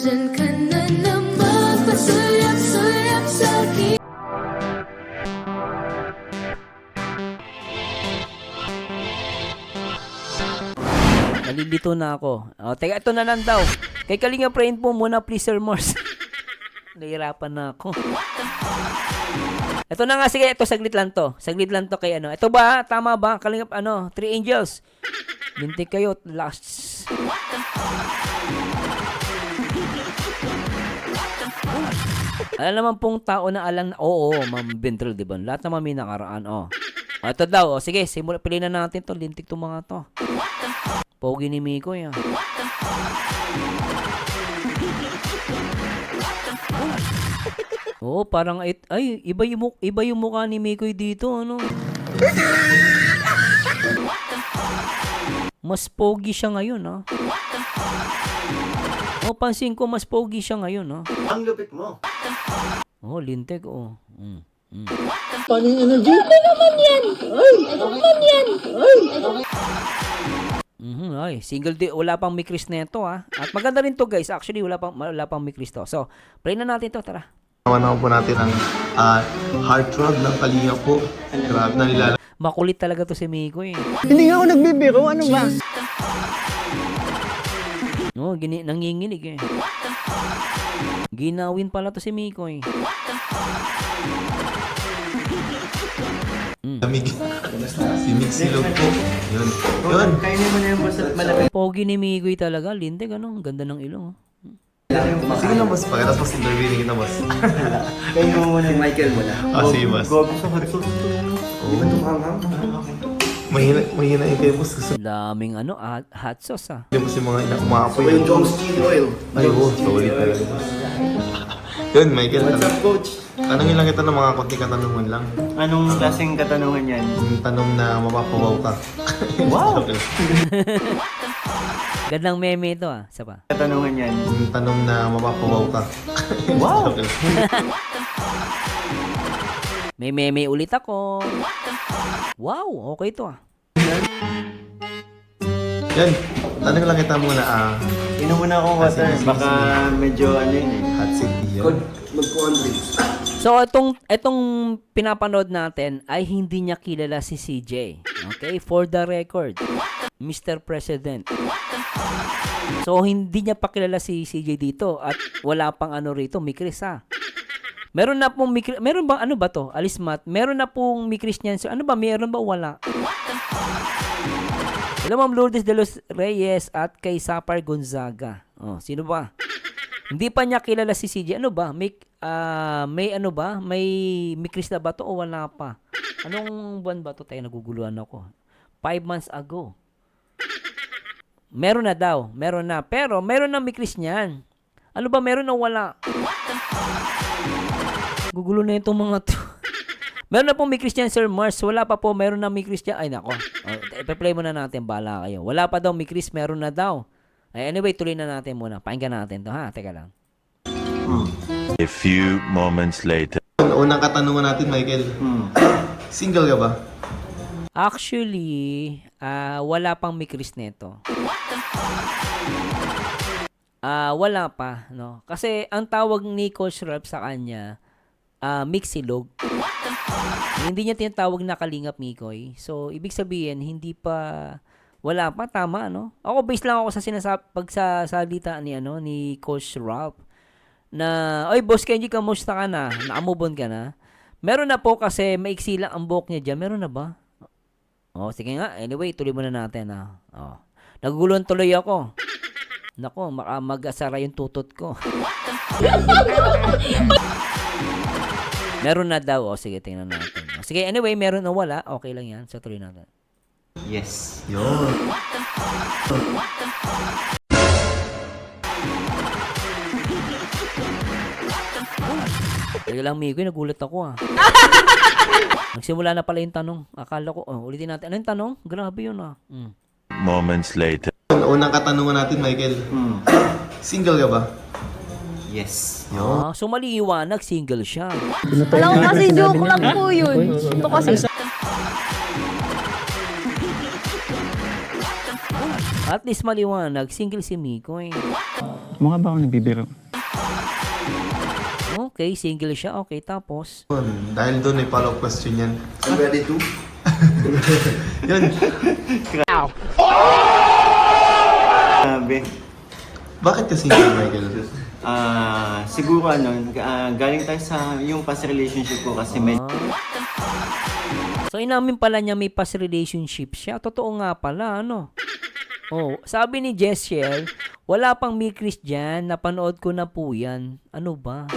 Nandyan ka na naman, pasulyak-sulyak sa'kin. Nalilito na ako. O, teka, ito na lang daw. Kay Kalinga Prain po muna, please, Sir Morse. Nahihirapan na ako. Ito na nga, sige, ito, saglit lang to. Saglit lang to kay ano. Ito ba, tama ba? Kalinga, Three Angels. Lintik kayo, last. Alam naman pong tao na alang, oo, Ma'am Bentrel, di ba? Lahat naman may nakaraan, oh. O, ito daw, o, sige, piliin na natin to. Lintik to mga to. Pogi ni Mikoy, ah. Oo, parang, ay, iba yung mukha ni Mikoy dito, ano? Mas pogi siya ngayon, ah. Oh, pansin ko, mas pogi siya ngayon, ah. Ang lupit mo. Oh, lintik, oh. Paano yung energy? Ano naman yan? Ay, ano naman yan? Ay. Ay, single day, wala pang mikris neto, ah. At maganda rin to, guys. Actually, wala pang mikris to. So, play na natin to, tara. Naman po natin ang heartthrob ng Kalinga po. Grabe na nilalagay. Makulit talaga to si Miko, eh. Hindi nga ako nagbibiro, ano ba? No, nanginginig, eh. Ginawin pala to si Miko, eh. Lamig. Si Mixilog po. Yun. Yun. Kainin mo na yung basta malapit. Pogi ni Mikoy talaga. Lintik, ano? Ang ganda ng ilong, oh. Sige na, boss. Pakitas mas interviewing kita, boss. Kainin mo muna yung Michael mo na. Sige, boss. Gogo sa hot sauce. Di ba tumanghang? Mahina yung kayo, boss. Gusto Daming, hot sauce, ah. mo si mga umaapoy. Yung Jones Chili Oil. Ay, oh. Solid talaga, boss. Yun, Michael. What's up, coach? Tanongin lang kita ng mga konti katanungan lang. Anong klaseng katanungan yan? Yung tanong na mapapawaw ka. Wow! Gandang meme ito, ah. Isa pa. Katanungan yan. Yung tanong na mapapawaw ka. Wow! May meme ulit ako. Wow, okay to, ah. Yan. Tanong lang kita muna, Inom muna akong water. Sige. Baka medyo ano yun eh. hot seat yan. So, itong pinapanood natin ay hindi niya kilala si CJ. Okay? For the record, Mr. President. So, hindi niya pa kilala si CJ dito at wala pang ano rito, Mikris, ha? Meron na pong Mikris, meron ba, ano ba to? Alismat, meron na pong Mikris niyan. So, ano ba, meron ba o wala? Hello, Ma'am Lourdes de los Reyes at kay Sapar Gonzaga. Oh, sino ba? Hindi pa niya kilala si CJ. Ano ba? May ano ba? May Mikris na ba to o wala pa? Anong buwan ba to? Tayo naguguluhan ako. 5 months ago. Meron na daw. Meron na. Pero meron na Mikris niyan. Ano ba? Meron o wala? Gugulo na itong mga to. Meron na pong Mikris niyan, Sir Mars. Wala pa po. Meron na Mikris niyan. Ay, nako. Ipa-play muna natin. Bahala kayo. Wala pa daw Mikris. Meron na daw. Anyway, tuloy na natin muna. Pakinggan natin to, ha? Teka lang. A few moments later. Unang katanungan natin, Michael. Single ka ba? Actually, wala pang Mikris neto. Wala pa, no? Kasi ang tawag ni Coach Ralph sa kanya, Mixilog. Hindi niya tinatawag na Kalingap Mikoy. So, ibig sabihin, hindi pa, wala pa, tama, no? Ako, based lang ako sa pagsasalita ni Coach Ralph na, oy, Boss Kenji, kamusta ka na? Nakamubon ka na? Meron na po kasi maiksi lang ang buhok niya dyan. Meron na ba? Oh, sige nga. Anyway, tuloy muna natin, ha? Oh. Naguguluhan tuloy ako. Nako, mag-asara yung tutot ko. Meron na daw. O, sige, tingnan natin. O, sige, anyway, meron o wala. Okay lang yan. So, tuloy natin. Yes. Yun. Teka lang, Mikoy, nagulat ako, Nagsimula na pala yung tanong. Akala ko, ulitin natin. Ano yung tanong? Grabe yun, Moments later. Unang katanungan natin, Michael. Single ka ba? Yes. So maliwanag, single siya. Alam ko kasi joke lang po yun. Ito kasi At least maliwanag, single si Mikoy. Mukha ba ako nagbibiro? Okay, single siya. Okay, tapos. Dahil doon may follow-up question yan. I'm ready to? Yun. Grabe. Bakit ka single, Michael? Siguro galing tayo sa yung past relationship ko kasi medyo So, inamin pala niya may past relationship siya. Totoo nga pala, ano? Oh, sabi ni Jessiel, wala pang May Chris dyan. Napanood ko na po yan. Ano ba?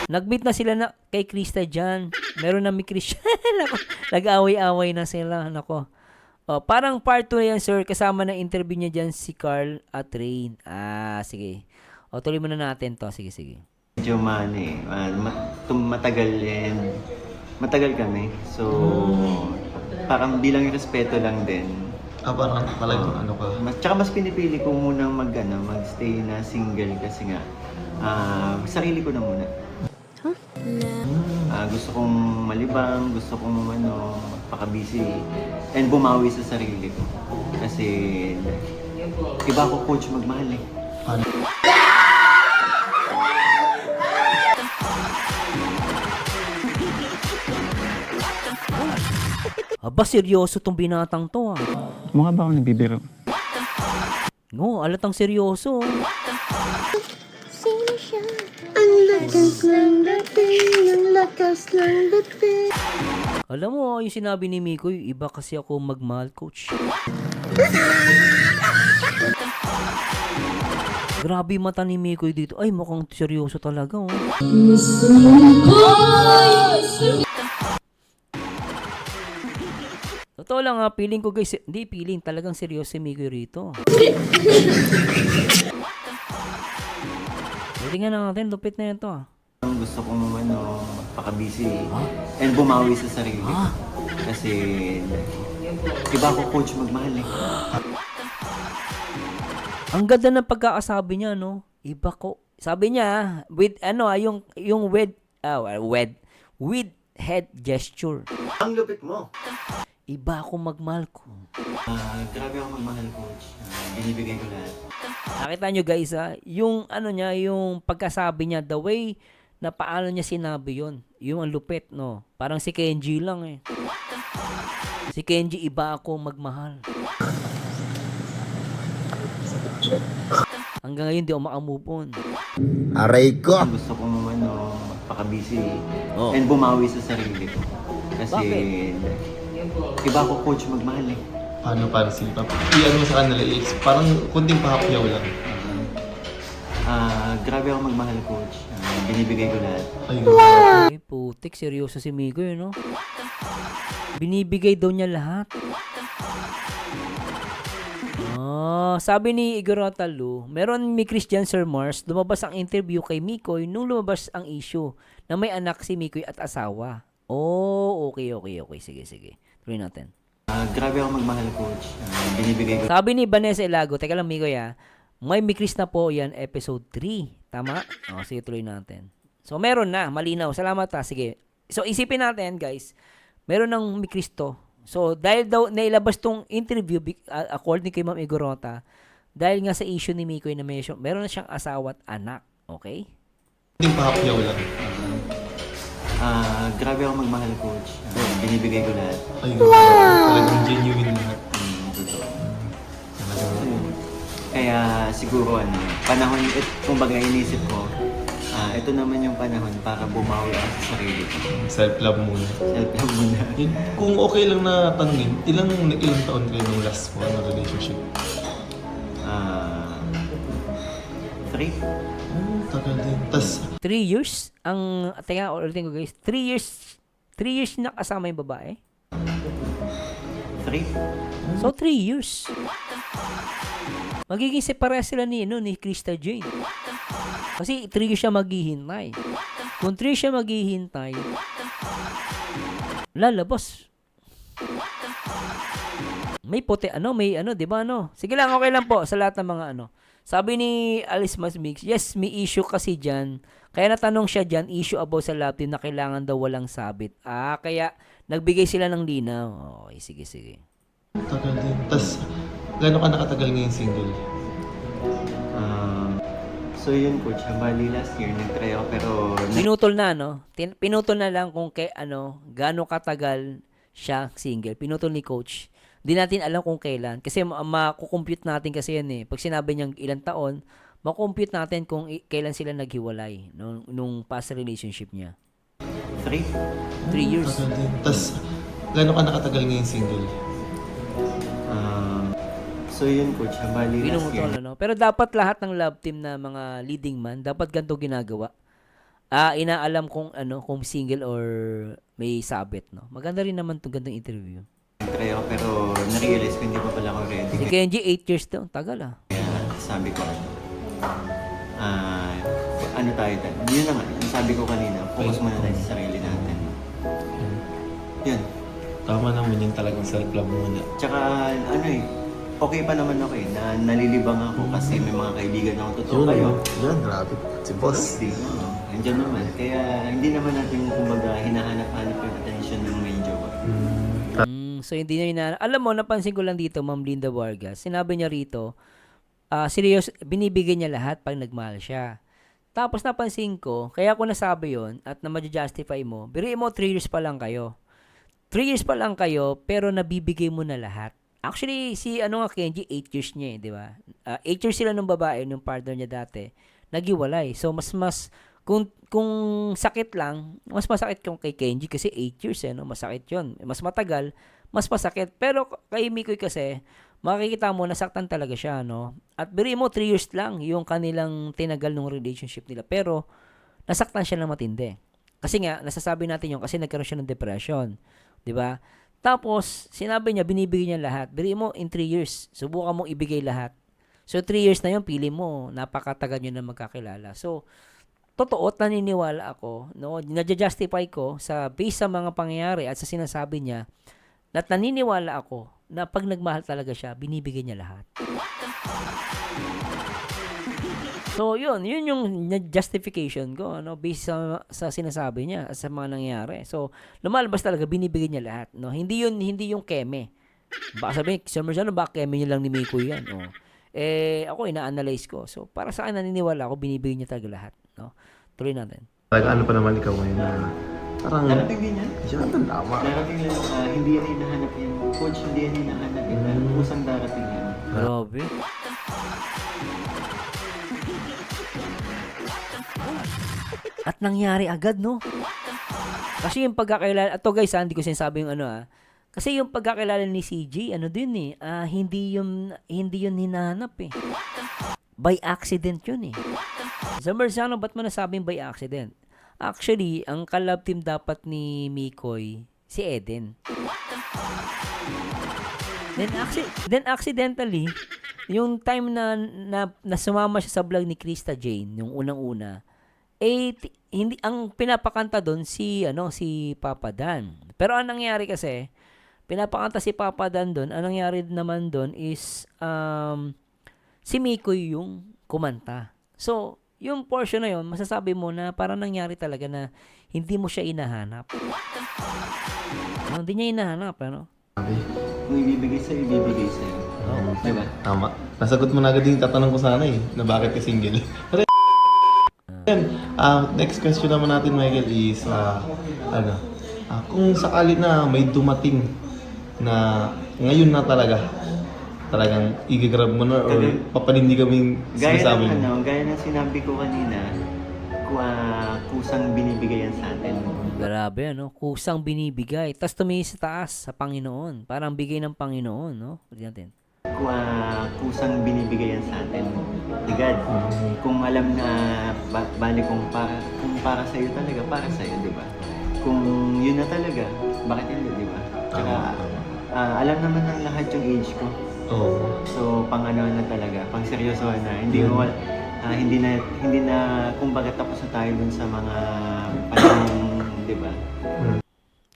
Nag-meet na sila na kay Krista dyan. Meron na May Chris. Nag-away-away na sila. Nako. Oh, parang part 2 yan, sir. Kasama na interview niya dyan si Carl at Rain. Sige. O, tuloy muna natin to. Sige, sige. matagal kami. So, parang bilang respeto lang din. Parang talagang ano ka. Tsaka mas pinipili ko munang magstay na single kasi nga, sarili ko na muna. Gusto kong malibang, gusto kong magpaka-busy and bumawi sa sarili ko. Kasi iba ako coach magmahal eh. Aba, seryoso tong binatang to Mukha ba ako nagbibiro? No, alatang seryoso. Sino siya? Ang lakas ng dating, ang lakas ng dating. Alam mo, yung sinabi ni Miko, iba kasi ako magmahal, coach. Grabe yung mata ni Miko dito. Ay, mukhang seryoso talaga, oh. Totoo lang feeling ko guys, hindi feeling, talagang seryoso si Miko rito. Tingnan natin, lupit na ito Gusto kong magpaka-busy and bumawi sa sarili ko. Kasi iba ako coach magmahal eh. Ang ganda ng pagkakasabi niya, no? Iba ko. Sabi niya, with yung with head gesture. Ang lupit mo. Iba ako magmahal ko. Grabe ako magmahal coach. Binibigay ko lahat. Nakita nyo guys yung niya, yung pagkasabi niya, the way na paano niya sinabi yon, yung ang lupit, no? Parang si Kenji lang eh. Si Kenji, iba ako magmahal. Hanggang ngayon di ako makamove on. Aray ko! Gusto kong magpaka-busy and bumawi sa sarili ko. Kasi iba ako coach magmahal eh. Paano para sila? Iyan mo sa kanila, parang kunting pahapyaw lang. Grabe ako magmahal coach. Binibigay ko lahat. Ay, putik, seryoso si Migo no? Binibigay daw niya lahat. Sabi ni Igor Otalo, meron ni Christian Sir Mars, lumabas ang interview kay Mikoy nung lumabas ang issue na may anak si Mikoy at asawa. Okay. Sige. Tuloy natin. Grabe ako magmahal coach. Binibigay ko. Sabi ni Vanessa Elago, teka lang Mikoy may Mikris na po yan, episode 3. Tama? Sige, tuloy natin. So, meron na, malinaw. Salamat sige. So, isipin natin guys, meron ng Mikris to. So, dahil daw nailabas tong interview, according kay Ma'am Igorota, dahil nga sa issue ni Mikoy na meron na siyang asawa at anak. Okay? Kunting pahapyaw lang. Grabe ako magmahal coach. Binibigay ko lahat. Talagang genuine lahat. Kaya siguro panahon, kumbaga inisip ko, ito naman yung panahon para bumawi ako sa sarili ko. Self-love muna. Self-love muna. Kung okay lang na tanungin, ilang taon kayo nung last mo na relationship? 3? Tagal din. Tas 3 years? Teka, ulitin ko guys. 3 years na kasama yung babae? 3? So, 3 years. Magiging separa sila ni Krista Jane. Kasi 3 years siya maghihintay. Kung 3 years siya maghihintay, lalabas. May puti, di ba Sige lang, okay lang po sa lahat ng mga Sabi ni Alice Masmix, yes, may issue kasi dyan. Kaya natanong siya dyan, issue about sa love team na kailangan daw walang sabit. Kaya nagbigay sila ng linaw. Okay, sige. tagal din. Tas Gano'n ka nakatagal ngayon single? So yun coach, bali last year nag-try ako pero Pinutol na, no? Pinutol na lang kung gaano katagal siya single. Pinutol ni coach. Hindi natin alam kung kailan. Kasi makukompute natin kasi yan eh. Pag sinabi niyang ilang taon, makukompute natin kung kailan sila naghiwalay nung past relationship niya. 3. 3 years. Tapos, gano'n ka nakatagal ngayon single? So yun coach, bali last year. Pinutol, no? Pero dapat lahat ng love team na mga leading man, dapat ganito ginagawa. Inaalam kung kung single or may sabit, no? Maganda rin naman 'tong gandang interview. Nag-try ako pero na-realize ko hindi pa pala ako ready. Si Kenji 8 years daw, tagal ah. Kaya sabi ko, ano tayo tayo? Yun na nga, yung sabi ko kanina, focus muna tayo sa sarili natin. Yun. Tama naman yun talagang self-love muna. Tsaka okay pa naman ako na nalilibang ako kasi may mga kaibigan akong totoo kayo. Yan, grabe. Si boss. Hindi, nandiyan naman. Kaya hindi naman natin kumbaga hinahanap-hanap yung attention ng may jowa. So hindi niya alam mo, napansin ko lang dito, Ma'am Linda Vargas, sinabi niya rito, seryoso, binibigay niya lahat pag nagmahal siya. Tapos napansin ko, kaya ko nasabi yon at na ma-justify mo, biriin mo 3 years pa lang kayo. 3 years pa lang kayo, pero nabibigay mo na lahat. Actually, si Kenji, 8 years niya di ba? 8 years sila ng babae, nung partner niya dati, naghiwalay. So, mas kung sakit lang, mas masakit kung kay Kenji kasi 8 years, no? Masakit yun. Mas matagal, mas masakit. Pero kay Mikoy kasi, makikita mo, nasaktan talaga siya, no? At biri mo, 3 years lang yung kanilang tinagal ng relationship nila. Pero, nasaktan siya ng matindi. Kasi nga, nasasabi natin yun kasi nagkaroon siya ng depression. Di ba? Tapos, sinabi niya, binibigay niya lahat. Biri mo, in 3 years, subukan mong ibigay lahat. So, 3 years na yun, pili mo, napakatagal nyo na magkakilala. So, totoo at naniniwala ako, no? Nadja-justify ko sa base sa mga pangyayari at sa sinasabi niya, at naniniwala ako na pag nagmahal talaga siya, binibigay niya lahat. So, yun yung justification ko, no? Based sa sinasabi niya, sa mga nangyayari. So, lumalabas talaga, binibigay niya lahat, no? Hindi yung keme. Baka sabihin, Sir Merciano, baka keme niya lang ni Miko yan, no? Ako, ina-analyze ko. So, para sa akin, naniniwala ako, binibigay niya talaga lahat, no? Tuloy natin. Ano pa naman ikaw ngayon na parang... Narating din yan. Yan, tama. Darating yan, hindi yan hinahanap yan. Coach, hindi yan hinahanap yan. Kusang darating yan. Grabe. At nangyari agad, no? Kasi yung pagkakilala, ito guys, hindi ko sinasabi yung kasi yung pagkakilala ni CJ, din hindi yun hinahanap eh. By accident yun eh. Sir Merciano, ba't mo nasabing by accident? Actually, ang collab team dapat ni Mikoy, si Eden. Then accidentally, yung time na sumama siya sa vlog ni Krista Jane, yung unang-una, hindi ang pinapakanta doon si Papa Dan. Pero ang nangyari kasi, pinapakanta si Papa Dan doon, ang nangyari naman doon is si Mikoy yung kumanta. So, yung portion na yun, masasabi mo na parang nangyari talaga na hindi mo siya inahanap. Hindi niya inahanap, ano? Kung ibibigay sa'yo. Oo. Diba? Tama. Nasagot mo na agad yung tatanong ko sana na bakit ka single. Pero next question naman natin, Michael, is kung sakali na may dumating na ngayon na talagang i-grab mo na or papalindi kaming sinasabi mo. Gaya ng sinabi ko kanina, kusang binibigay yan sa atin. Grabe, kusang binibigay. Tapos tumingin sa taas, sa Panginoon. Parang bigay ng Panginoon, no? Ulit natin. Kusang binibigay yan sa atin. Agad. Kung alam na, bali kung para sa'yo talaga, para sa'yo, di ba? Kung yun na talaga, bakit hindi, di ba? Tsaka, alam naman ng lahat yung age ko. Oo. So, pang na talaga, pang seryosohan na. Hindi na, kumbaga tapos na tayo dun sa mga panahon, di ba?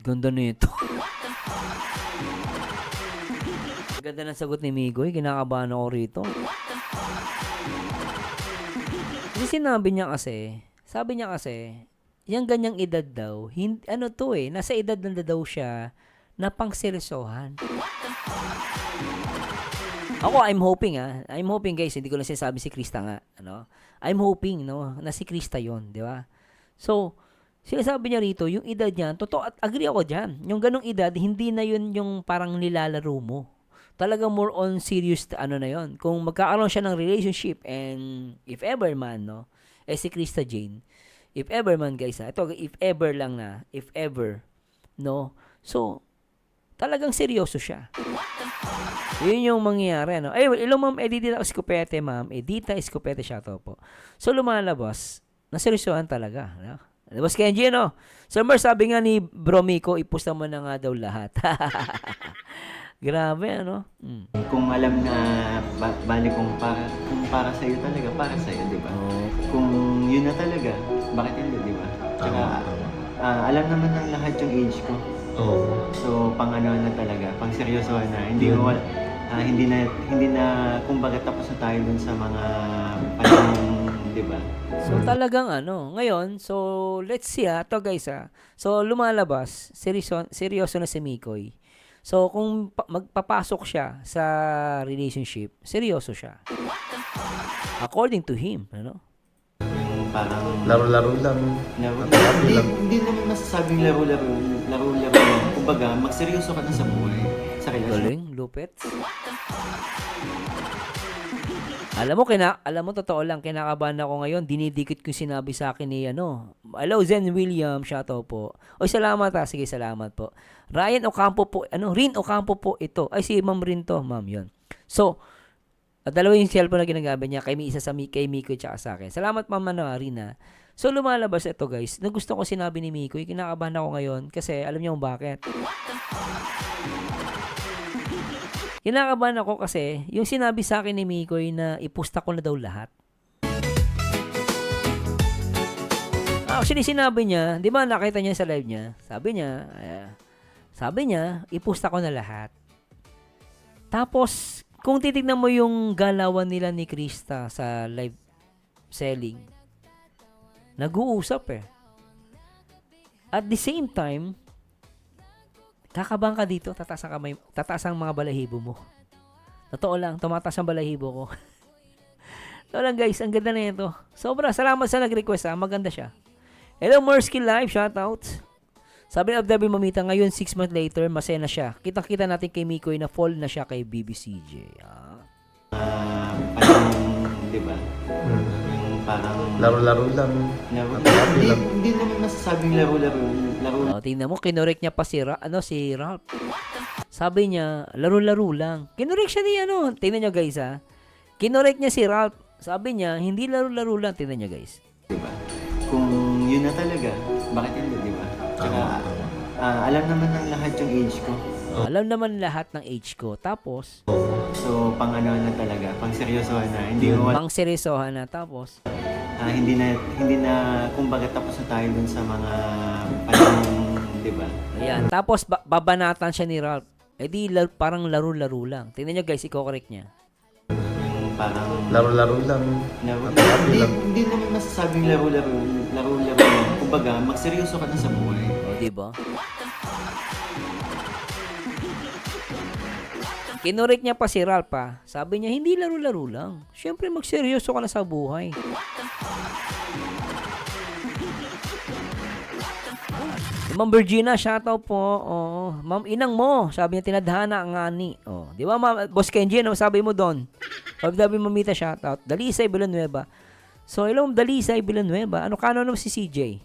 Ganda nito. Ganda ng sagot ni Migoy. Kinakabahan ako rito. Kasi sabi niya kasi, yung ganyang edad daw, nasa edad na daw siya na pang seryosohan. Ako, I'm hoping I'm hoping guys, hindi ko lang sinasabi si Krista nga, ano? I'm hoping, no, na si Krista 'yon, di ba? So, sinasabi niya rito, yung edad niya, totoo at agree ako diyan. Yung ganong edad, hindi na 'yun yung parang nilalaro mo. Talagang more on serious ano na 'yon. Kung magkakaroon siya ng relationship and if ever man, no, si Krista Jane, if ever man guys, ito if ever lang na, if ever, no. So, talagang seryoso siya. Yun yung mangyayari, ano? Ay, ilo ma'am, Edita Escopete, ma'am. Edita Escopete siya to po. So, lumalabas, naseryosohan talaga. Ano? Labas Kenji, no? So, Mer, sabi nga ni Bro Miko, ipusta mo na nga daw lahat. Grabe, ano? Kung alam na bali kung para sa'yo talaga, para sa'yo, di ba? Kung yun na talaga, bakit hindi, di ba? Tsaka, alam naman ng lahat yung age ko. So, pang ano na talaga, pang seryosohan na. Hindi na kumbaga tapos na tayo dun sa mga panahon, di ba? So, talagang ano, ngayon, so, let's see to guys So, lumalabas, seryoso na si Mikoy. So, kung magpapasok siya sa relationship, seryoso siya. According to him, ano? Parang Laro-laro lang. Hindi naman masasabing laro-laro lang. Kumbaga, magseryoso ka na sa buhay, sa relasyon. Galing, lupit. Alam mo, totoo lang, kinakabahan ako ngayon, dinidikit ko yung sinabi sa akin ni, hello, Zen William, shoutout po. Oy, salamat sige, salamat po. Rin Ocampo po ito. Ay, si Ma'am Rin to, ma'am, yun. So, dalawa yung cellphone na ginagamit niya, kay Miko at sa akin. Salamat, ma'am, Rina. So, lumalabas ito, guys. Nagusto ko sinabi ni Miko, kinakabahan ako ngayon, kasi alam niyo kung bakit. Kinakabahan ako kasi yung sinabi sa akin ni Mikoy na ipusta ko na daw lahat. Actually, sinabi niya, di ba nakita niya sa live niya, sabi niya, ipusta ko na lahat. Tapos, kung titignan mo yung galawan nila ni Krista sa live selling, nag-uusap At the same time, kakabahan ka dito, tataas ang mga balahibo mo. Totoo lang, tumataas ang balahibo ko. Totoo lang guys, ang ganda na ito. Sobra, salamat sa nag-request maganda siya. Hello Mersky Live, shoutout. Sabi ni Abdabi Mamita, ngayon 6 months later, masaya na siya. Kita-kita natin kay Mikoy na fall na siya kay BBCJ. Di ba? Parang Laro-laro lang. Hindi naman masasabing laro-laro. Tingnan mo, kinorek niya pa si Ralph. Sabi niya, laro-laro lang. Kinorek siya ni tingnan niyo guys Kinorek niya si Ralph. Sabi niya, hindi laro-laro lang. Tingnan niyo guys. Diba? Kung yun na talaga, bakit hindi, di ba? Tsaka, alam naman ng lahat yung age ko. Alam naman lahat ng age ko. Tapos, so, pang ano na talaga, pang seryosohan na. Hindi mo pang seryosohan na. Tapos, hindi na kumbaga tapos na tayo dun sa mga panahon, di ba? ayan. Tapos, babanatan siya ni Ralph. Parang laro-laro lang. Tingnan niyo guys, i-correct niya. Parang Laro-laro lang. hindi naman masasabing laro-laro lang. Kumbaga, magseryoso ka na sa buhay. O, diba? Kinorek niya pa si Ralph Sabi niya, hindi laro-laro lang. Siyempre, magseryoso ka na sa buhay. Ma'am Virginia, shoutout po. Ma'am Inang mo, sabi niya, tinadhana ang ani. Di ba, Ma'am Boss Kenji, sabi mo doon? Sabi Mamita, shoutout. Dalisay Villanueva. So, hello, Dalisay Villanueva. Ano kano naman si CJ?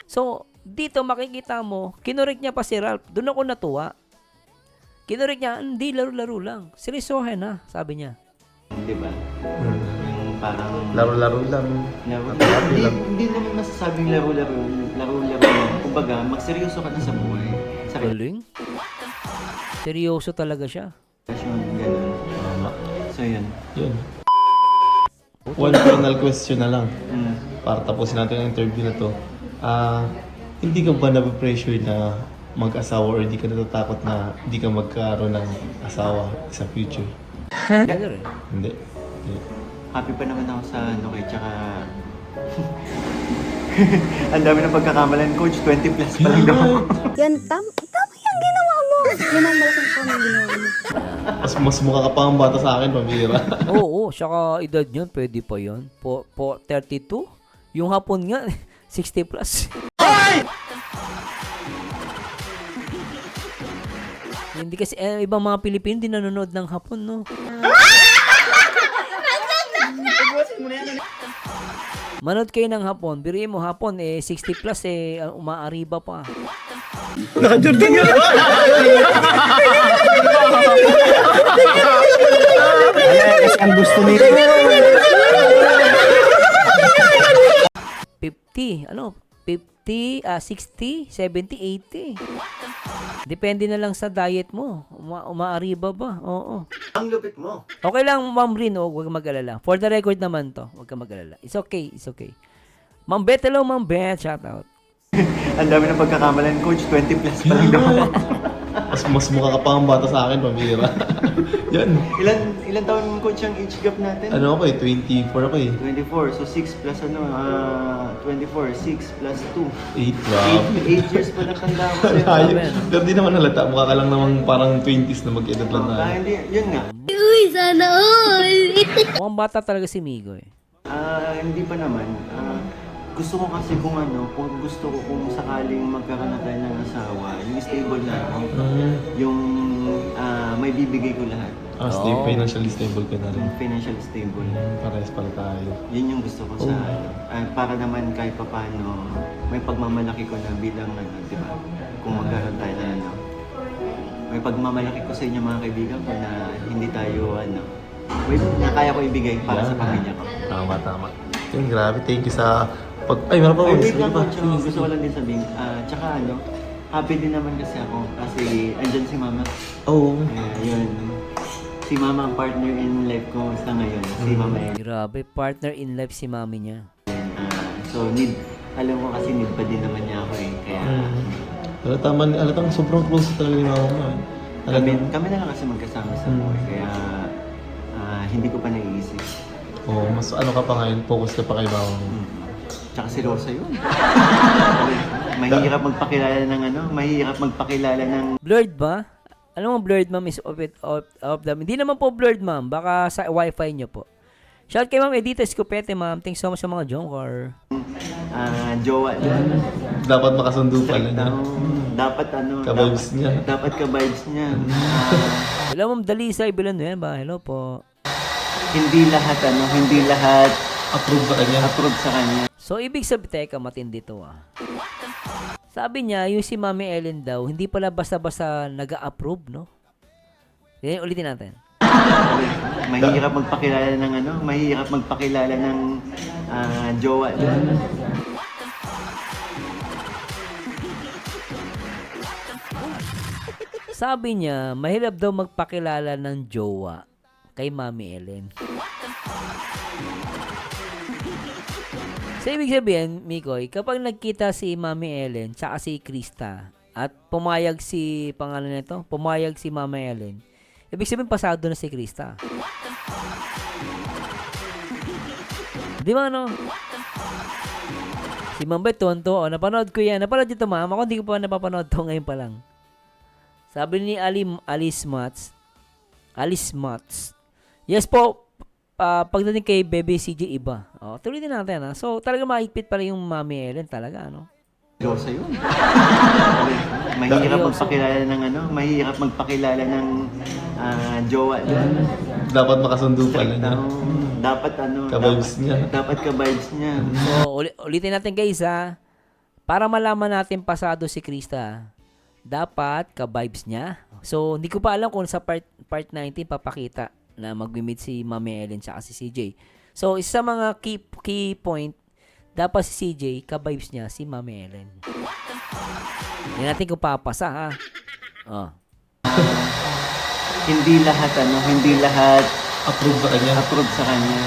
So, dito makikita mo, kinorek niya pa si Ralph. Doon ako natuwa. Kinorek niya, hindi, laro-laro lang. Seryosohin na, sabi niya. Di ba? Parang Laro-laro lang. Hindi naman masasabing laro-laro lang. Kumbaga, magseryoso ka na sa buhay. Sa Galing. Seryoso talaga siya. relasyon, gano'n. So, yun. One final question na lang. Mm. Para tapusin natin ang interview na to. Hindi ka ba nabipressure na mag-asawa or hindi ka natatakot na hindi ka magkaroon ng asawa sa future? Gano'n rin. Hindi. Happy pa naman ako sa tsaka ang dami ng pagkakamalan, coach. 20 plus pa lang daw ako. Yan, tama yung ginawa mo. Yun ang malaking po ng ginawa mo. Mas mukha ka pa ang bata sa akin, pambira. Oo, saka edad yun, pwede pa yun. Po 32? Yung hapon nga, 60 plus. Hindi kasi, ibang mga Pilipino din nanonood ng hapon, no? Manood kayo ng hapon. Biriin mo hapon, 60 plus, umaariba pa. Kasi ang gusto nila. 50, 50, 60, 70, 80. Depende na lang sa diet mo. Umaariba ba? Oo. Ang lupit mo. Okay lang, Ma'am Rin, huwag kang mag-alala. For the record naman to, huwag kang mag-alala. It's okay, it's okay. Ma'am Beth, hello Ma'am Beth, shout out. Ang dami ng pagkakamalan, coach. 20 plus pa lang naman. Mas mukha ka pa ang bata sa akin, pambira. Yan. Ilan taon, coach, ang age gap natin? Ano ako 24 ako 24. So 6 plus 24. 6 plus 2. 8, wow. 8 years pa natanda ako sa'yo. Tayo. Pero di naman halata. Mukha ka lang naman parang 20s na mag-edad lang tayo. Hindi, yun nga. Uy, sana all! Mukhang bata talaga si Migo eh. Hindi pa naman. Gusto ko kasi kung gusto ko kung sakaling magkaroon na tayo ng asawa, yung stable na ako. Yung may bibigay ko lahat. Stable, financially stable ka na rin. Financial stable. Parehas pala tayo. Yun yung gusto ko sa para naman kahit papaano may pagmamalaki ko na bilang di ba? Kung magkaroon tayo na may pagmamalaki ko sa inyo mga kaibigan ko na hindi tayo na kaya ko ibigay para sa pamilya ko. Tama. Yun, grabe. Thank you sa Ay, meron pa Ay, ba? wait lang, coach. Gusto ko lang din sabihin. Tsaka happy din naman kasi ako kasi andyan si Mama. Oo. Yun. Si Mama ang partner in life ko sa ngayon. Si Mama yun. Grabe, partner in life si mami niya. So, alam ko kasi need pa din naman niya ako eh. Kaya, Alatang sobrang close talaga ni mama mo. kami na lang kasi magkasama sa buhay. Kaya, hindi ko pa naiisip. Mas ka pa ngayon, focus ka pa kay mama mo. Tsaka si Rosa yun. Mahirap magpakilala ng Blurred ba? Alam mo, blurred ma'am is of the... Hindi naman po blurred ma'am, baka sa wifi nyo po. Shout kay ma'am Edita Escopete ma'am. Thanks so much sa mga joker. jowa. Dapat makasundo pala niya. Dapat Ka-vibes niya. Dapat ka-vibes niya. Hello ma'am Dalisa, Villanueva. Hello po. Hindi lahat Approve sa kanya. approve sa kanya. So, ibig sabihin, teka, matindi to Sabi niya, yung si Mami Ellen daw, hindi pala basta-basta nag-a-approve, no? Yan, ulitin natin. Mahirap magpakilala ng jowa. Sabi niya, mahirap daw magpakilala ng jowa kay Mami Ellen. So, ibig sabihin, Mikoy, kapag nagkita si Mami Ellen tsaka si Krista at pumayag si Mami Ellen, ibig sabihin, pasado na si Krista. Di ba, Si Ma'am Beth, tonto. Napanood ko yan. Napanood dito, ma'am. Ako hindi ko pa napapanood to ngayon pa lang. Sabi ni Alice Mats. Yes po, pagdating kay Bebe CJ iba. Tuloy din natin So, talaga maikpit pala yung Mami Ellen talaga, Rosa yun. Mahirap magpakilala ng jowa. Dapat makasundo pala niya. Dapat Ka-vibes niya. Dapat ka-vibes niya. So, ulitin natin guys para malaman natin pasado si Krista. Dapat ka-vibes niya. So, hindi ko pa alam kung sa part 19 papakita na mag-meet si Mami Ellen tsaka si CJ. So, isa sa mga key point, dapat si CJ, ka-vibes niya si Mami Ellen. Hindi natin kung papasa, Hindi lahat Approve sa kanya. approve sa kanya.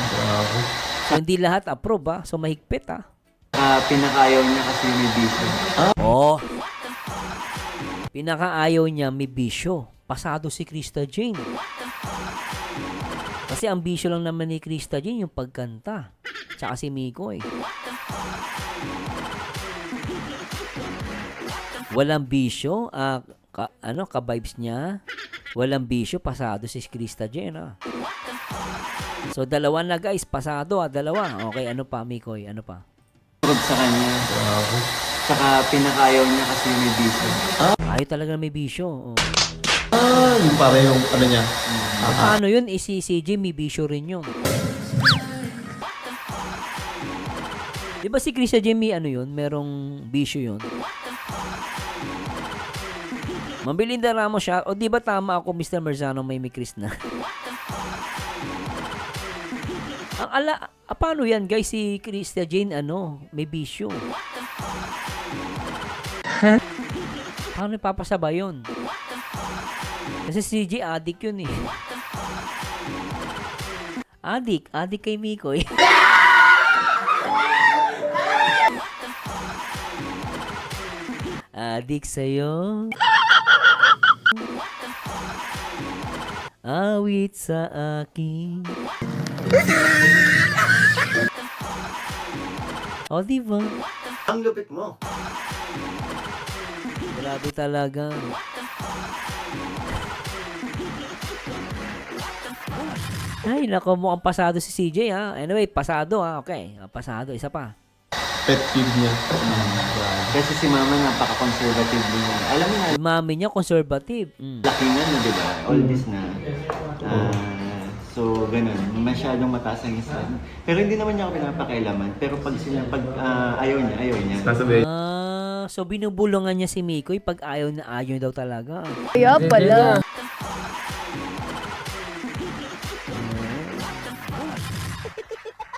So, hindi lahat approve, So, mahigpit, Pinakaayaw niya kasi may bisyo. Pinakaayaw niya may bisyo. Pasado si Krista Jane. Kasi ang bisyo lang naman ni Krista Jane yung pagkanta. Tsaka si Miko Walang bisyo, ka-vibes niya. Walang bisyo, pasado si Krista Jen, ah. So, dalawa na guys, pasado, dalawa. Okay, ano pa, Mikoy, ano pa? Prove sa kanya. Tsaka pinakayaw niya kasi may bisyo. Ayaw talaga na may bisyo. Oh. Yung para yung ano niya. Paano yun? Si CJ, may bisyo rin yun. Di ba si Krista Jen, may ano yun? Merong bisyo yun. Mabilinda Ramos siya. O di ba tama ako, Mr. Marzano, may Chris na? Paano yan, guys? Si Krista Jane, may bisyo. Paano ipapasabay yun? Kasi si CJ, addict yun eh. Addict kay Mikoy. Addict sa'yo. Awit sa akin. O, diba? Ang lupit mo. Grabe talaga. Ay, nako, mukhang pasado si CJ, ha? Anyway, pasado, ha? Okay, pasado. Isa pa. Pet peeve niya. Kasi si mama napaka-conservative niya. Alam mo na, Yung mami niya, conservative. laki na, no, di ba? Oldies na. So, ganun. Masyadong mataas ang isa. Pero hindi naman niya ako pinapakialaman. Pero pag ayaw niya. Sasabihin. So binubulungan niya si Mikoy pag ayaw na ayaw daw talaga. Kaya pala.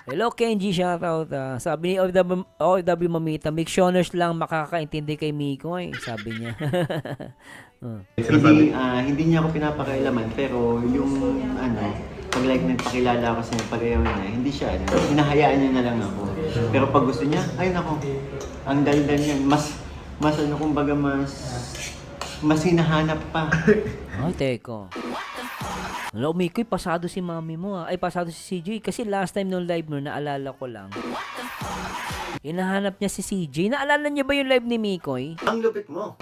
Hello Kenji, shoutout. Sabi ni OFW Mamita, Mixioners lang makakaintindi kay Mikoy, sabi niya. Hindi niya ako pinapakialaman. Pero yung pag like nagpakilala ako sa niya, pag ayaw niya, hindi siya, hinahayaan niya na lang ako. Pero pag gusto niya, ay nako, ang daldal niya, mas kumbaga mas hinahanap pa. Ay, teko. Hello, Mikoy, pasado si mami mo, Ay, pasado si CJ. Kasi last time nung live mo, naalala ko lang. Hinahanap niya si CJ. Naalala niya ba yung live ni Mikoy? Ang lupit mo.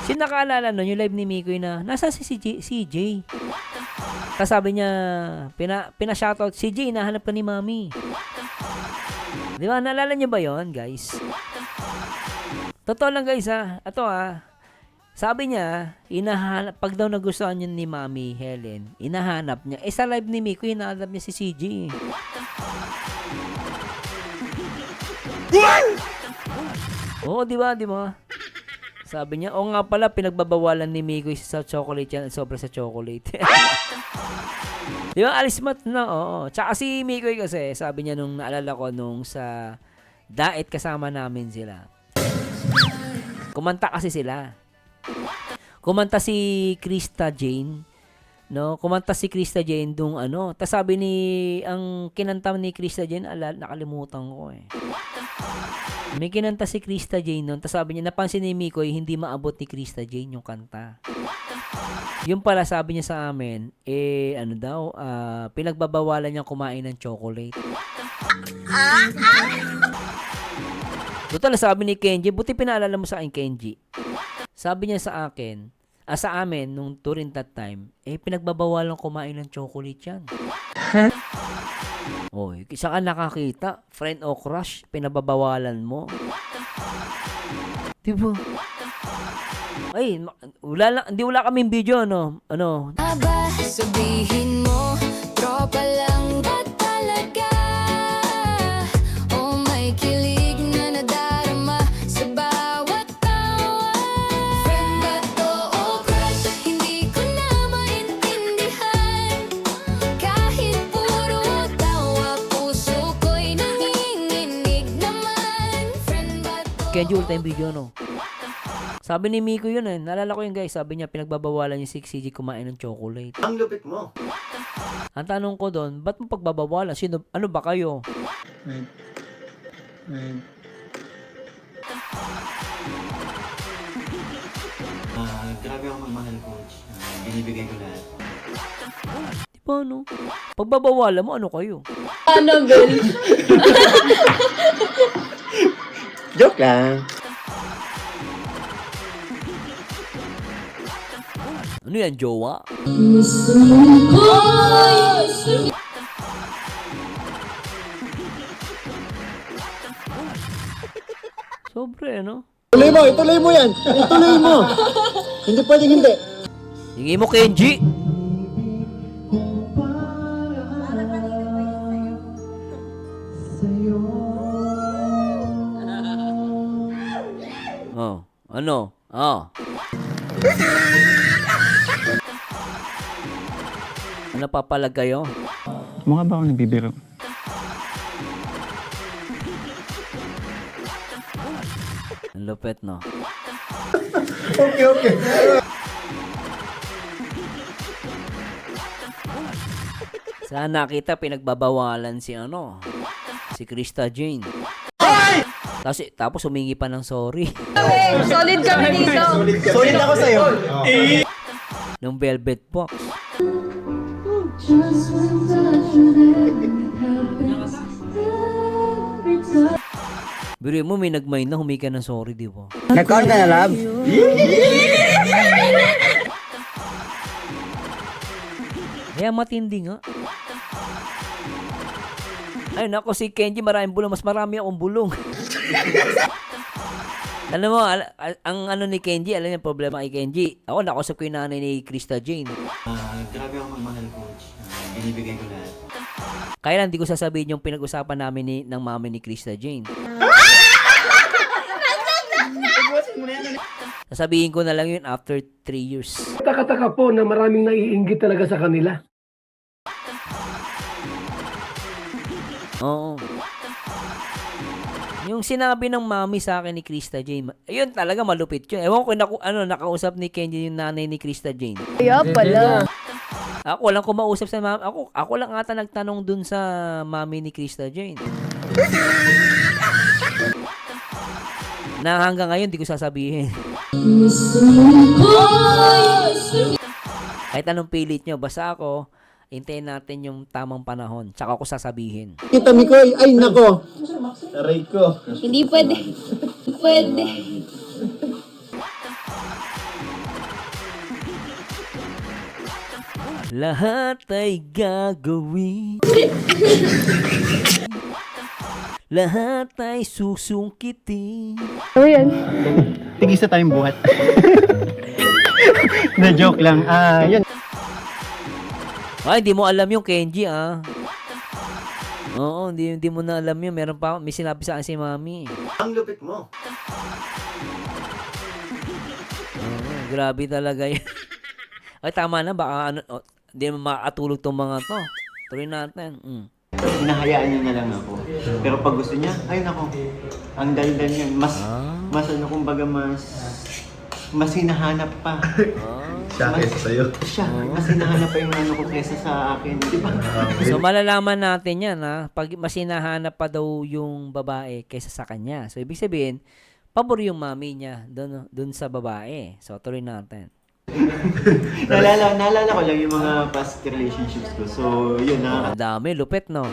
Sino nakaalala nun, yung live ni Mikoy na, nasa si CJ? Tapos sabi niya, pina-shoutout, CJ, hinahanap ka ni mami. Di ba, naalala niyo ba yon, guys? Totoo lang, guys, Ito, sabi niya, pag daw nagustuhan niya ni Mami Helen, inahanap niya. Sa live ni Miko, hinahanap niya si CJ. Oo, di ba? Sabi niya, nga pala, pinagbabawalan ni Miko sa chocolate yan, sobra sa chocolate. Di ba, alismat na, oo. Tsaka si Miko kasi, sabi niya nung naalala ko nung sa diet kasama namin sila. Kumanta kasi sila. Kumanta si Krista Jane, no? Kumanta si Krista Jane dung tas sabi ang kinanta ni Krista Jane, nakalimutan ko eh. May kinanta si Krista Jane noon, tas sabi niya, napansin ni Mikoy, hindi maabot ni Krista Jane yung kanta. Yung pala, sabi niya sa amin, pinagbabawalan niyang kumain ng chocolate. Total, sabi ni Kenji, buti pinaalala mo sa akin, Kenji. Sabi niya sa akin, sa amin, nung during that time, pinagbabawalan kumain ng chocolate yan. Oy, isa ka nakakita, friend o crush, pinababawalan mo. Diba? Ay, wala kaming video, Aba, sabihin mo, tropa lang ba talaga? O may kilig na nadarama sa bawat tawa? Friend ba to o crush? Hindi ko na maintindihan. Kahit puro tawa, puso ko'y nanginginig naman. Friend ba to? Kenji, wala tayong video, Sabi ni Miko yun naalala ko yun, guys. Sabi niya, pinagbabawalan niya si CJ kumain ng chocolate. Ang lupit mo. Ang tanong ko doon, ba't mo pagbabawalan? Ano ba kayo? Grabe ako magmahal, coach. Binibigay ko lahat. Di ba, Pagbabawalan mo, ano kayo? Annabelle. Joke lang. Ano yan, jowa? Sobre, no? Ituloy mo yan. Ituloy mo. Hindi pwedeng hindi. Sige mo, Kenji! Oh, ano? Oh. Ano papalag kayo? Mukha ba ako nagbibiro? Ang lupit, no? Okay. Saan nakita pinagbabawalan si ano? Si Krista Jane. Tapos humingi pa ng sorry. Solid kami dito. Solid ako sa'yo. Ng Velvet Box. Biro mo, may nag-mind na humingi ka ng sorry, di ba? Nag-call ka na, love? Kaya matindi nga. Ay, nako, si Kenji maraming bulong. Mas marami akong bulong. Alam mo, ang ano ni Kenji, alam niyo yung problema kay Kenji. Ako, nakausap ko yung nanay ni Krista Jane. Grabe ako magmahal, coach. Binibigay ko lahat. Kaya lang, di ko sasabihin yung pinag-usapan namin ng mami ni Krista Jane. Sasabihin ko na lang yun after 3 years. Taka-taka po na maraming naiinggit talaga sa kanila. Oo. Yung sinabi ng mami sa akin ni Krista Jane, ayun talaga malupit yun. Ewan ko nakausap ni Kenji yung nanay ni Krista Jane. Kaya pala. Ako lang kumausap sa mami. Ako lang ata nagtanong dun sa mami ni Krista Jane. Na hanggang ngayon di ko sasabihin. Kahit anong pilit nyo, basta ako, hintayin natin yung tamang panahon. Tsaka ako sasabihin. Kita, Mikoy. Ay, nako. Aray ko. Hindi pwede. Pwede. Lahat ay gagawin. Lahat ay susungkitin. Ano yan? Tigisa tayong buhat. Na joke lang. Yun. Ay, hindi mo alam yung Kenji, ah. Oo, hindi mo na alam yun. May sinabi sa akin si mami. Ang lupit mo. Oo, grabe talaga yun. Ay, tama na. Baka hindi mo makatulog tong mga to. Tuloy natin. Hinahayaan niya na lang ako. Pero pag gusto niya, ay nako, ang daldal niya. Mas kumbaga, mas hinahanap pa. Siya kaysa sa'yo. Siya, mas hinahanap pa yung ano ko kesa sa akin. Di ba? So, malalaman natin yan, ha? Pag mas hinahanap pa daw yung babae kaysa sa kanya. So, ibig sabihin, pabor yung mami niya dun sa babae. So, tuloy natin. Naalala ko lang yung mga past relationships ko. So, yun na. Ang dami, lupit, no?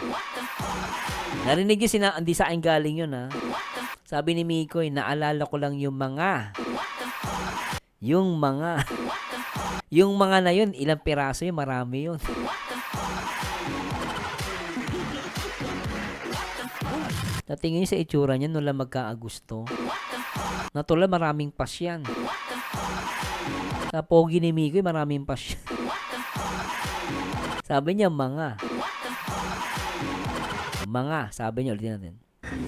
Narinig yun, hindi sa akin galing yun, ha? Sabi ni Mikoy, naalala ko lang yung mga na yun, ilang piraso yun, marami yun. Natingin sa itsura niya, nung lang magkaagusto. Natuloy, maraming pasyan. Sa pogi ni Mikoy, maraming pasyan. Sabi niya, mga, sabi niya, ulitin natin.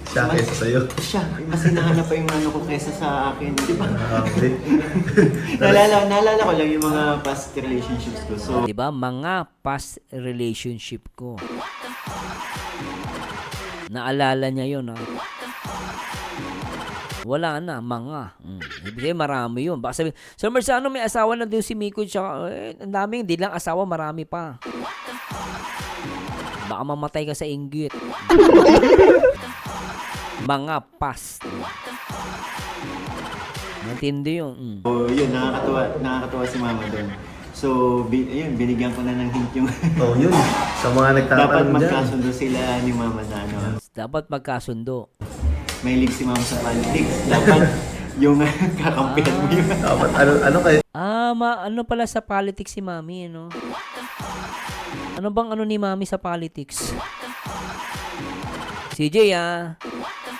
Siya kaysa sa'yo. Siya, mas hinahanap pa yung ano ko kesa sa akin. Di ba? Naalala ko lang yung mga past relationships ko. So, Diba? Mga past relationship ko. Naalala niya yun, ha? Wala na, mga. Ibig sabihin, marami yun. Baka sabihin, Sir Marzano, may asawa na din si Miko. Tsaka, ang daming, hindi lang asawa, marami pa. Baka mamatay ka sa inggit. Mga past. Matindi yun. yun, nakakatawa si mama doon. So, ayun, binigyan ko na ng hint yung Oh, yun. Sa mga dapat nagtatanong dyan. magkasundo sila ni mama na ano. Dapat magkasundo. May league si mama sa politics. Yung kakampihan mo yun. Dapat, ano kayo? Ano pala sa politics si Mami, no? Ano bang ano ni Mami sa politics? CJ,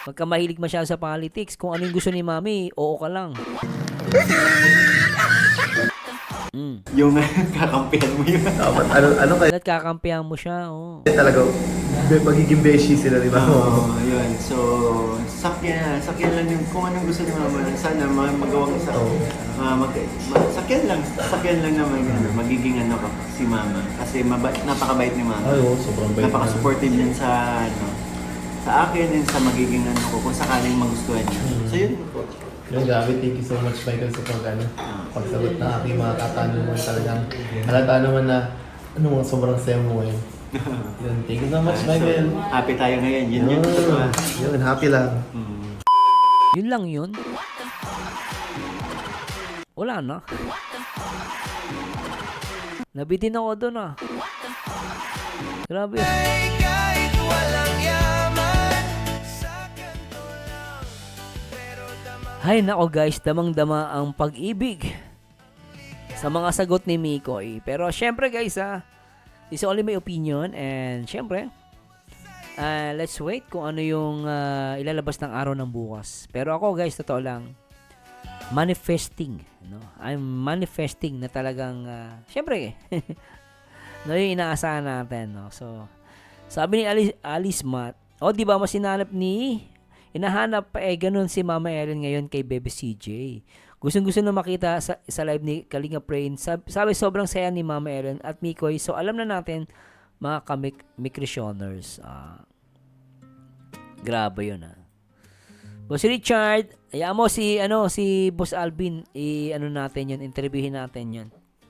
pagka mahilig masyado sa politics, kung ano yung gusto ni Mami, oo ka lang. Yung kakampihan mo yun. Dapat, ano kayo? At kakampihan mo siya, oh. Talaga, magiging beshi sila, di ba? Oo, yun. So, sakyan lang yung kung anong gusto ni mama. Sana magawang isa. Sakyan lang naman yun. Magiging ano ka, si mama. Kasi napakabait ni mama. Ay, sobrang bait. Napaka-supportive din sa akin and sa magiging ano ko kung sakaling magustuhan niya. So, yun po. Yung grabe, thank you so much, Michael, sa pagsagot na aking mga katanungan talagang. Halata naman na, sobrang saya mo ngayon. Yun, thank you so much, Michael. Happy tayo ngayon. Yun. Totoo. Yun, happy lang. Yun lang yun. Wala na. Nabitin ako doon, Grabe. Hay nako guys, damang-dama ang pag-ibig sa mga sagot ni Mikoy. Pero syempre guys, this is only my opinion and syempre, let's wait kung ano yung ilalabas ng araw ng bukas. Pero ako guys, totoo lang, manifesting, no? I'm manifesting na talagang, syempre, no, yung inaasahan natin, no? So, sabi ni Alice Matt, di ba mas hinahanap pa ganun si Mama Ellen ngayon kay Bebe CJ. Gustong-gusto na makita sa live ni Kalinga Prain. Sabi sobrang saya ni Mama Ellen at Mikoy. So alam na natin mga Mikrisyoners. Grabe yun Boss Richard, hayaan mo si Boss Alvin, natin yun, interviewin natin yun.